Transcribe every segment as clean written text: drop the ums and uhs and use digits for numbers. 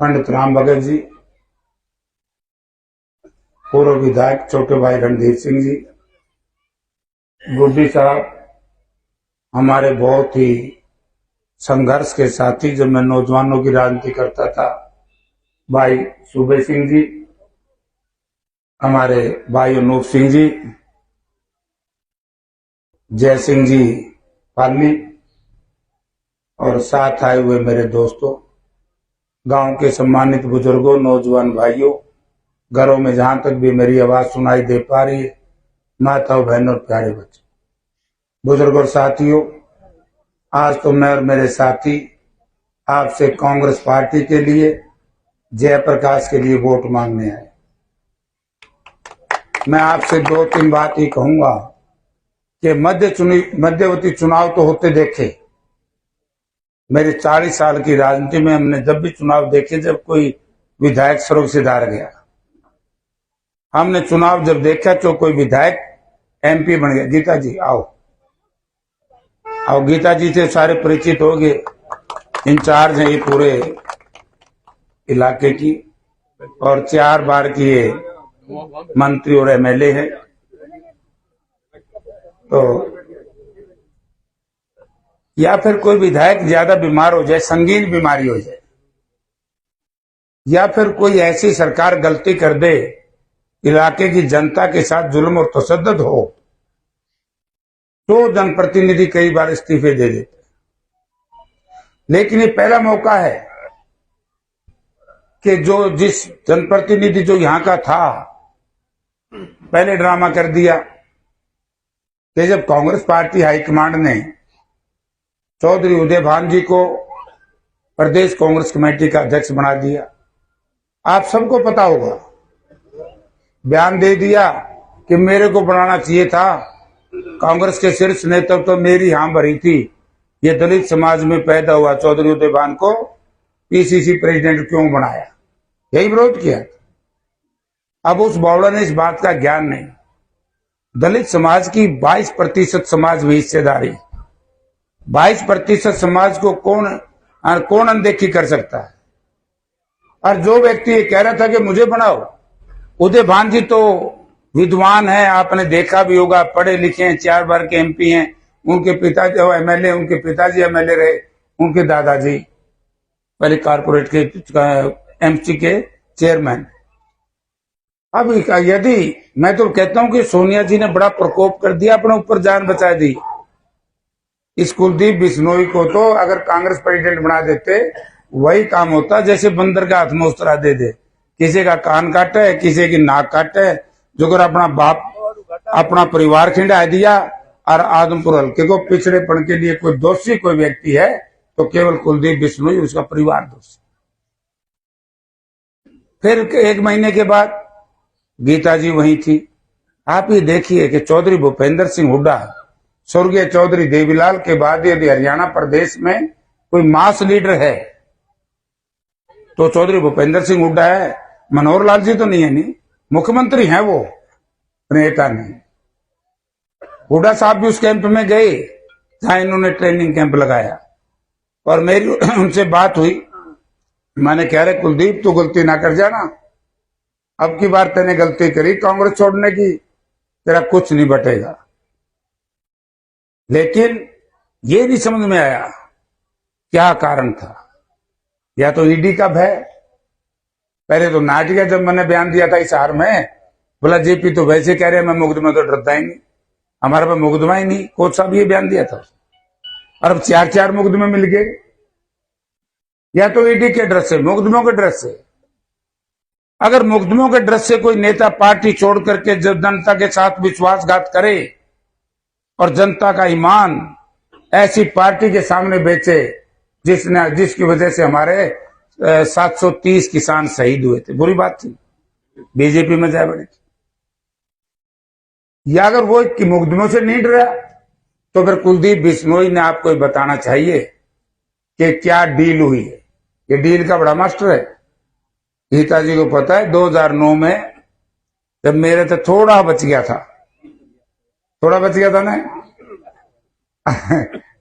पंडित राम भगत जी, पूर्व विधायक छोटे भाई रणधीर सिंह जी, गुड्डी साहब, हमारे बहुत ही संघर्ष के साथी जब मैं नौजवानों की राजनीति करता था, भाई सूबे सिंह जी, हमारे भाई अनूप सिंह जी, जय सिंह जी पाली, और साथ आए हुए मेरे दोस्तों, गांव के सम्मानित बुजुर्गों, नौजवान भाइयों, घरों में जहां तक भी मेरी आवाज सुनाई दे पा रही है, माताओं, बहनों और प्यारे बच्चे, बुजुर्ग और साथियों, आज तो मैं और मेरे साथी आपसे कांग्रेस पार्टी के लिए, जयप्रकाश के लिए वोट मांगने आए। मैं आपसे 2-3 बात ही कहूंगा कि मध्यवर्ती चुनाव तो होते देखे। मेरे 40 साल की राजनीति में हमने जब भी चुनाव देखे, जब कोई विधायक सड़क से धार गया, हमने चुनाव जब देखा तो कोई विधायक एमपी बन गया। गीता जी आओ, गीता जी से सारे परिचित हो गए, इंचार्ज हैं ये पूरे इलाके की, और 4 बार की ये मंत्री और एमएलए है। तो या फिर कोई विधायक ज्यादा बीमार हो जाए, संगीन बीमारी हो जाए, या फिर कोई ऐसी सरकार गलती कर दे, इलाके की जनता के साथ जुल्म और तशद्दुद हो, तो जनप्रतिनिधि कई बार इस्तीफे दे देते। लेकिन ये पहला मौका है कि जिस जनप्रतिनिधि जो यहां का था, पहले ड्रामा कर दिया कि जब कांग्रेस पार्टी हाईकमांड ने चौधरी उदय भान जी को प्रदेश कांग्रेस कमेटी का अध्यक्ष बना दिया, आप सबको पता होगा, बयान दे दिया कि मेरे को बनाना चाहिए था, कांग्रेस के शीर्ष नेतृत्व तो मेरी हां भरी थी, ये दलित समाज में पैदा हुआ चौधरी उदय भान को पीसीसी प्रेसिडेंट क्यों बनाया, यही विरोध किया। अब उस बावड़ा ने इस बात का ज्ञान नहीं, दलित समाज की 22% समाज में हिस्सेदारी, 22% समाज को कौन अनदेखी कर सकता है। और जो व्यक्ति ये कह रहा था कि मुझे बनाओ, उदय भान जी तो विद्वान है, आपने देखा भी होगा, पढ़े लिखे हैं, 4 बार के एमपी हैं, उनके पिताजी एमएलए, उनके पिताजी एमएलए रहे, उनके दादाजी पहले कारपोरेट के एमसी के चेयरमैन। अब यदि मैं तो कहता हूं कि सोनिया जी ने बड़ा प्रकोप कर दिया, अपने ऊपर जान बचा दी। इस कुलदीप बिश्नोई को तो अगर कांग्रेस प्रेसिडेंट बना देते, वही काम होता जैसे बंदर का हाथ में उस तरह दे दे, किसी का कान काटे, किसी की नाक काटे, जो अगर अपना बाप अपना परिवार खिंडा दिया। और आदमपुर हल्के को पिछड़ेपन के लिए कोई दोषी कोई व्यक्ति है तो केवल कुलदीप बिश्नोई, उसका परिवार दोषी। फिर 1 महीने के बाद गीता जी वही थी। आप ही देखिए कि चौधरी भूपेंद्र सिंह हुड्डा, स्वर्गीय चौधरी देवीलाल के बाद यदि हरियाणा प्रदेश में कोई मास लीडर है तो चौधरी भूपेंद्र सिंह हुड्डा है। मनोहर लाल जी तो नहीं है, नहीं मुख्यमंत्री हैं वो, नेता नहीं। हुड्डा साहब भी उस कैंप में गए जहां इन्होंने ट्रेनिंग कैंप लगाया, और मेरी उनसे बात हुई। मैंने कह रहे कुलदीप तू गलती ना कर जाना, अब की बार तेने गलती करी कांग्रेस छोड़ने की, तेरा कुछ नहीं बटेगा। लेकिन ये नहीं समझ में आया क्या कारण था। या तो ईडी का भय, पहले तो नाटिका जब मैंने बयान दिया था हिसार में, बोला जेपी तो वैसे कह रहे हैं मैं मुकदमा तो डरता ही नहीं, हमारे पास मुकदमा ही नहीं, कोर्ट साहब ये बयान दिया था। और अब 4 मुकदमे मिल गए। या तो ईडी के डर से, मुकदमों के डर से। अगर मुकदमों के डर से कोई नेता पार्टी छोड़ करके जब जनता के साथ विश्वासघात करे और जनता का ईमान ऐसी पार्टी के सामने बेचे जिसकी वजह से हमारे 730 किसान शहीद हुए थे, बुरी बात थी, बीजेपी में जाए बड़े। या अगर वो मुकदमों से नहीं डरा तो फिर कुलदीप बिश्नोई ने आपको बताना चाहिए कि क्या डील हुई है। ये डील का बड़ा मास्टर है, गीता जी को पता है। 2009 में जब मेरे तो थोड़ा बच गया था ना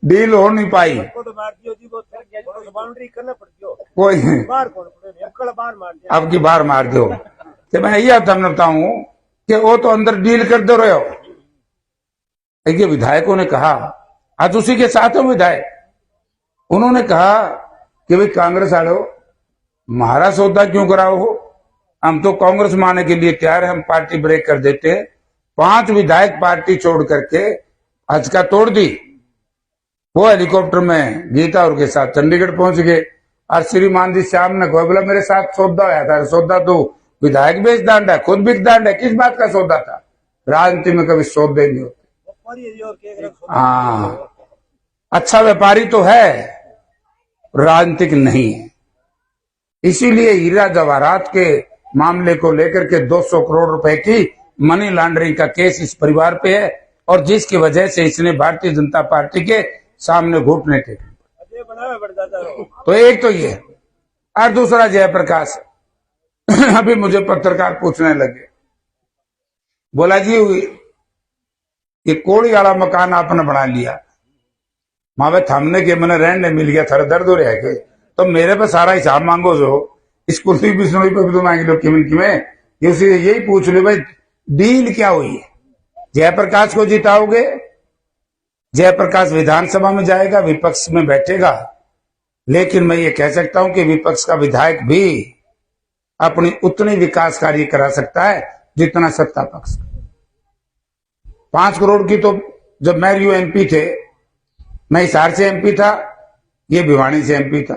डील हो नहीं पाई, कोई अब की बार मार दो। तो मैं यही तुमने बताऊं कि वो तो अंदर डील कर दो रहे हो। ये विधायकों ने कहा, आज उसी के साथ हो विधायक, उन्होंने कहा कि भाई कांग्रेस आड़ो हमारा सौदा क्यों कराओ हो, हम तो कांग्रेस माने के लिए तैयार है, हम पार्टी ब्रेक कर देते हैं। 5 विधायक पार्टी छोड़ करके आज का तोड़ दी। वो हेलीकॉप्टर में गीता और के साथ चंडीगढ़ पहुंच गए। और श्रीमान जी श्याम ने कहा, बोला मेरे साथ सौदा आया था। सौदा तो विधायक बेच दांड है, खुद बिक दांड है, किस बात का सौदा था। राजनीति में कभी सौदे नहीं होते। हाँ, अच्छा व्यापारी तो है, राजनीतिक नहीं है। इसीलिए हीरा जवाहरात के मामले को लेकर के 200 करोड़ रुपए की मनी लॉन्ड्रिंग का केस इस परिवार पे है, और जिसकी वजह से इसने भारतीय जनता पार्टी के सामने घुटने टेके। तो एक तो ये, और दूसरा जयप्रकाश। अभी मुझे पत्रकार पूछने लगे, बोला जी ये कोड़ी वाला मकान आपने बना लिया, मावे थमने के मैंने रहने मिल गया, थर दर्द हो रहा है, तो मेरे पे सारा हिसाब मांगो। जो इस कुर्सी बिस्नोई पे भी तो मांग लो, किमें उसी यही पूछ लो भाई डील क्या हुई है। जयप्रकाश को जिताओगे, जयप्रकाश विधानसभा में जाएगा, विपक्ष में बैठेगा, लेकिन मैं ये कह सकता हूं कि विपक्ष का विधायक भी अपनी उतनी विकास कार्य करा सकता है जितना सत्ता पक्ष। 5 करोड़ की तो जब मैं यू एमपी थे, मैं हिसार से एमपी था, ये भिवानी से एमपी था,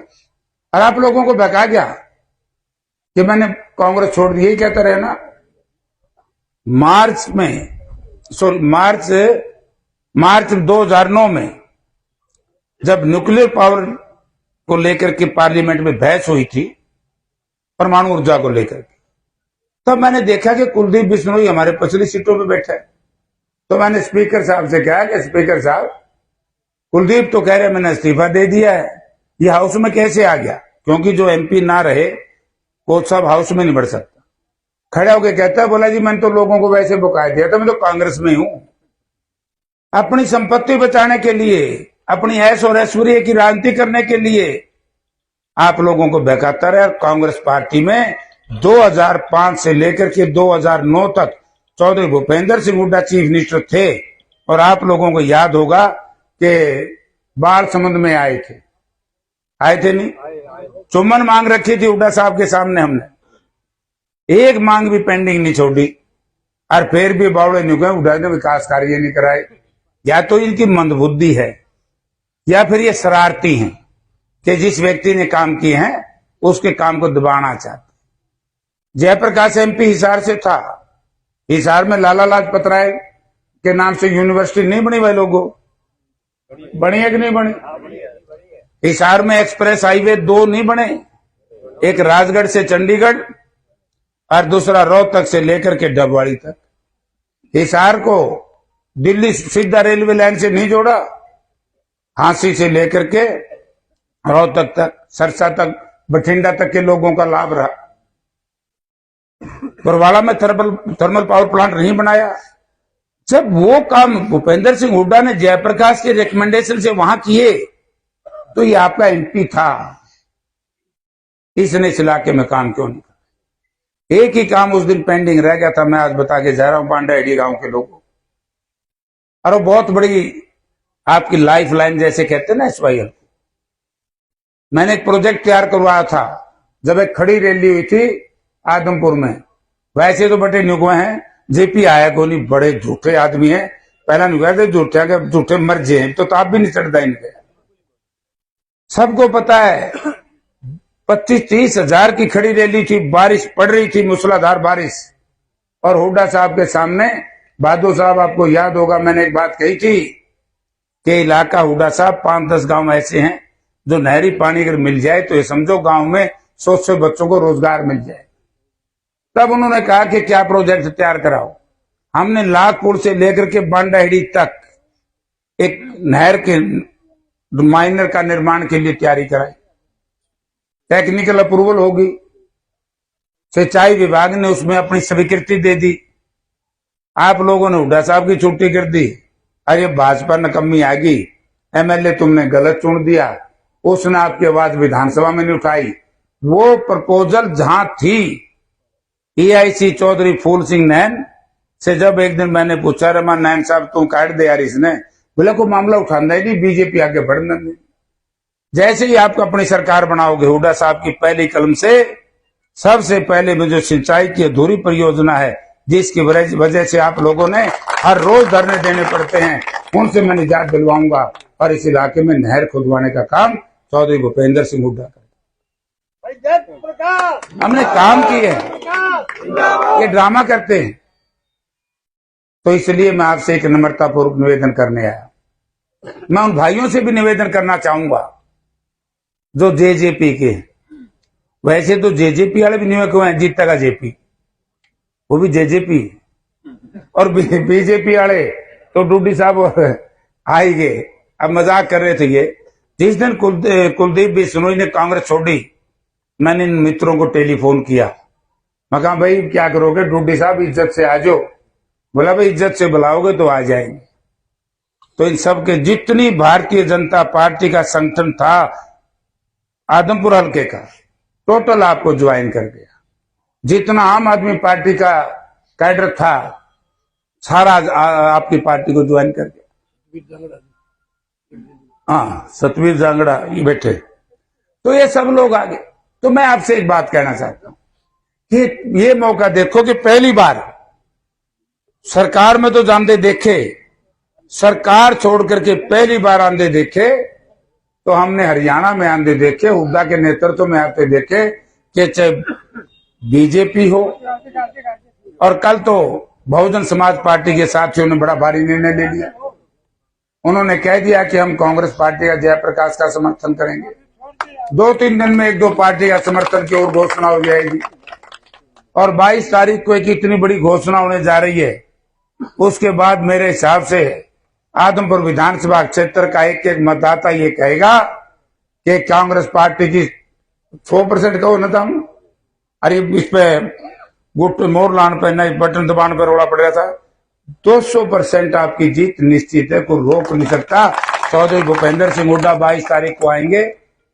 और आप लोगों को बहका गया कि मैंने कांग्रेस छोड़ दी। यही कहता रहे ना। मार्च 2009 में जब न्यूक्लियर पावर को लेकर के पार्लियामेंट में बहस हुई थी, परमाणु ऊर्जा को लेकर के, तब मैंने देखा कि कुलदीप बिश्नोई हमारे पिछली सीटों में बैठा है। तो मैंने स्पीकर साहब से कहा कि स्पीकर साहब, कुलदीप तो कह रहे मैंने इस्तीफा दे दिया है, ये हाउस में कैसे आ गया, क्योंकि जो एमपी ना रहे वो सब हाउस में नहीं बढ़ सकता। खड़ा होकर कहता है, बोला जी मैंने तो लोगों को वैसे बुकाया दिया था, मैं तो कांग्रेस में हूं। अपनी संपत्ति बचाने के लिए, अपनी ऐश और ऐश्वर्य की राजनीति करने के लिए आप लोगों को बहकाता रहा। कांग्रेस पार्टी में 2005 से लेकर के 2009 तक चौधरी भूपेंद्र सिंह हुड्डा चीफ मिनिस्टर थे, और आप लोगों को याद होगा कि बाढ़ समुद्र में आए थे नहीं, चुम्बन मांग रखी थी हुड्डा साहब के सामने, हमने एक मांग भी पेंडिंग नहीं छोड़ी, और फिर भी बावड़े नहीं गए, हुड्डा ने विकास कार्य नहीं कराए। या तो इनकी मंदबुद्धि है, या फिर ये शरारती हैं कि जिस व्यक्ति ने काम किए हैं उसके काम को दबाना चाहते। जयप्रकाश एमपी हिसार से था, हिसार में लाला लाजपत राय के नाम से यूनिवर्सिटी नहीं बनी, वह लोगों बनी है कि नहीं बनी। हिसार में एक्सप्रेस हाईवे 2 नहीं बने, एक राजगढ़ से चंडीगढ़ और दूसरा रोहतक से लेकर के डबवाड़ी तक। हिसार को दिल्ली सीधा रेलवे लाइन से नहीं जोड़ा, हांसी से लेकर के रोहतक तक, सरसा तक, बठिंडा तक के लोगों का लाभ रहा। बरवाड़ा में थर्मल पावर प्लांट नहीं बनाया। जब वो काम भूपेंद्र सिंह हुड्डा ने जयप्रकाश के रिकमेंडेशन से वहां किए, तो ये आपका एमपी था, इसने इस इलाके में काम क्यों नहीं किया। एक ही काम उस दिन पेंडिंग रह गया था, मैं आज बता के जा रहा हूं पांडाहेड़ी गांव के लोगों, और वो बहुत बड़ी आपकी लाइफ लाइन जैसे कहते हैं ना SYL। मैंने एक प्रोजेक्ट तैयार करवाया था, जब एक खड़ी रैली हुई थी आदमपुर में। वैसे तो बड़े न्युगवे हैं, जेपी आया को नहीं, बड़े झूठे आदमी हैं। पहला न्युगा थे झूठे मर जे, तो आप भी नहीं चढ़ता इनके। सबको पता है 25-30 हजार की खड़ी रैली थी, बारिश पड़ रही थी, मूसलाधार बारिश, और हुड्डा साहब के सामने बहादुर साहब, आपको याद होगा मैंने एक बात कही थी कि इलाका हुड्डा साहब 5-10 गांव ऐसे हैं जो नहरी पानी अगर मिल जाए तो ये समझो गांव में 100 बच्चों को रोजगार मिल जाए। तब उन्होंने कहा कि क्या प्रोजेक्ट तैयार कराओ। हमने लाखपुर से लेकर के बांडाहेड़ी तक एक नहर के माइनर का निर्माण के लिए तैयारी कराई, टेक्निकल अप्रूवल होगी, सिंचाई विभाग ने उसमें अपनी स्वीकृति दे दी। आप लोगों ने हुड्डा साहब की छुट्टी कर दी, अरे भाजपा नकम्मी आ गई, MLA तुमने गलत चुन दिया, उसने आपकी आवाज विधानसभा में नहीं उठाई, वो प्रपोजल जहां थी EIC चौधरी फूल सिंह नैन से जब एक दिन मैंने पूछा, रमान नैन साहब तू काट दे यार इसने, बोला को मामला उठाना ही नहीं, बीजेपी आगे बढ़ना नहीं। जैसे ही आप अपनी सरकार बनाओगे, हुड्डा साहब की पहली कलम से सबसे पहले में जो सिंचाई की अधूरी परियोजना है, जिसकी वजह से आप लोगों ने हर रोज धरने देने पड़ते हैं, उनसे मैं निजात दिलवाऊंगा और इस इलाके में नहर खुदवाने का काम चौधरी भूपेंद्र सिंह हुड्डा का हमने काम किए हैं। ये ड्रामा करते हैं। तो इसलिए मैं आपसे एक नम्रतापूर्वक निवेदन करने आया। मैं उन भाइयों से भी निवेदन करना चाहूंगा जो जेजेपी के, वैसे तो जेजेपी वाले भी निवेदक हुए हैं, जीता का जेपी वो भी जेजेपी, और बीजेपी वाले तो डूडी साहब आई गए। अब मजाक कर रहे थे ये। जिस दिन कुलदीप बिश्नोई ने कांग्रेस छोड़ी, मैंने इन मित्रों को टेलीफोन किया। मैं कहा भाई क्या करोगे, डूडी साहब इज्जत से आ जाओ। बोला भाई इज्जत से बुलाओगे तो आ जाएंगे। तो इन सब के जितनी भारतीय जनता पार्टी का संगठन था आदमपुर हल्के का, टोटल आपको ज्वाइन कर गया। जितना आम आदमी पार्टी का कैडर था सारा आपकी पार्टी को ज्वाइन कर गया। हाँ, सतवीर जांगड़ा ये बैठे, तो ये सब लोग आ गए। तो मैं आपसे एक बात कहना चाहता हूं कि ये मौका देखो कि पहली बार सरकार में तो आंधे देखे, सरकार छोड़ करके पहली बार आंधे देखे तो हमने हरियाणा में आंधे देखे, हुड्डा के नेतृत्व में आते देखे कि चाहे बीजेपी हो, और कल तो बहुजन समाज पार्टी के साथियों ने बड़ा भारी निर्णय ले लिया। उन्होंने कह दिया कि हम कांग्रेस पार्टी का जयप्रकाश का समर्थन करेंगे। 2-3 दिन में 1-2 पार्टी का समर्थन की ओर घोषणा हो जाएगी, और 22 तारीख को एक इतनी बड़ी घोषणा होने जा रही है। उसके बाद मेरे हिसाब से आदमपुर विधानसभा क्षेत्र का एक मतदाता ये कहेगा कि कांग्रेस पार्टी की 100% कहो न था, अरे इस पे गुट मोर लान पे नहीं बटन दबाने पर रोड़ा पड़ रहा था। 200% आपकी जीत निश्चित है, कोई रोक नहीं सकता। चौधरी भूपेंद्र सिंह हुड्डा 22 तारीख को आएंगे,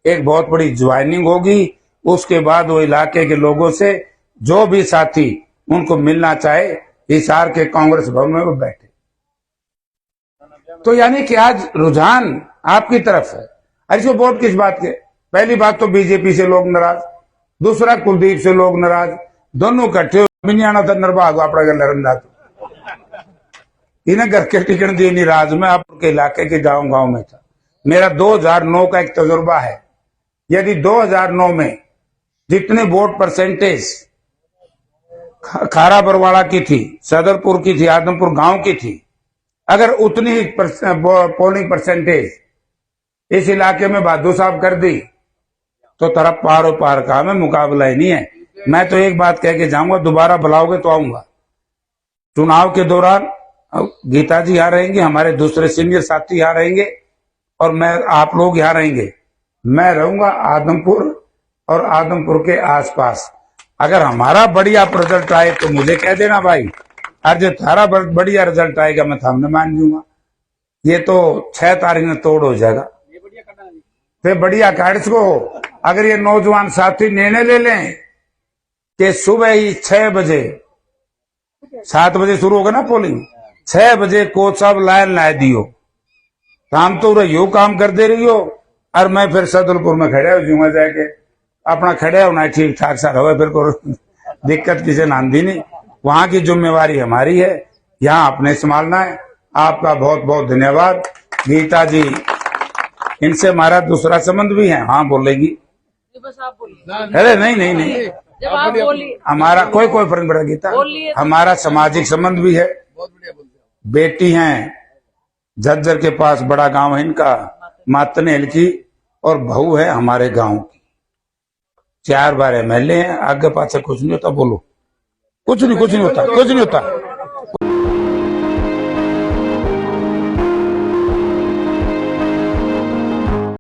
एक बहुत बड़ी ज्वाइनिंग होगी। उसके बाद वो इलाके के लोगों से जो भी साथी उनको मिलना चाहे हिसार के कांग्रेस भवन में वो बैठे। तो यानी कि आज रुझान आपकी तरफ है। अरे वोट किस बात के, पहली बात तो बीजेपी से लोग नाराज, दूसरा कुलदीप से लोग नाराज, दोनों इकट्ठे मिनियाना था निर्भाग अपना घर लड़न इन्हें घर के टिकट दिए नहीं राज में आपके इलाके के गांव में था। मेरा 2009 का एक तजुर्बा है। यदि 2009 में जितने वोट परसेंटेज खारा बरवाड़ा की थी, सदरपुर की थी, आदमपुर गांव की थी, अगर उतनी ही पोलिंग परसेंटेज इस इलाके में बहादुर साहब कर दी तो तरफ पार और पार का में मुकाबला ही नहीं है। मैं तो एक बात कह के जाऊंगा, दोबारा बुलाओगे तो आऊंगा। चुनाव के दौरान गीता जी यहाँ रहेंगे, हमारे दूसरे सीनियर साथी यहाँ रहेंगे, और मैं आप लोग यहाँ रहेंगे। मैं रहूंगा आदमपुर और आदमपुर के आसपास। अगर हमारा बढ़िया रिजल्ट आए तो मुझे कह देना भाई, और जो तारा बढ़िया रिजल्ट आएगा मैं सामने मान लूंगा। ये तो 6 तारीख में तोड़ हो जाएगा। फिर बढ़िया कार्ड्स को अगर ये नौजवान साथी निर्णय ले लें कि सुबह ही 6 बजे, 7 बजे शुरू होगा ना पोलिंग, 6 बजे कोच साहब लाइन ला दियो, काम तो यो काम कर दे रही हो, और मैं फिर सदरपुर में खड़े हो जाऊंगा, जाके अपना खड़े होना ठीक ठाक सा रहो, फिर को दिक्कत किसी ने आंधी नहीं। वहां की जिम्मेवारी हमारी है, यहाँ अपने संभालना है। आपका बहुत बहुत धन्यवाद। गीता जी, इनसे हमारा दूसरा संबंध भी है। हाँ बोलेगी, बस आप बोलिए। अरे नहीं जब आप बोलिए हमारा कोई फर्क नहीं पड़ा गीता, हमारा सामाजिक संबंध भी है। बेटी हैं झज्जर के पास बड़ा गांव है इनका, मातनेल की, और बहू है हमारे गांव की। 4 बार MLA हैं, आगे पाछे कुछ नहीं होता। बोलो कुछ नहीं होता।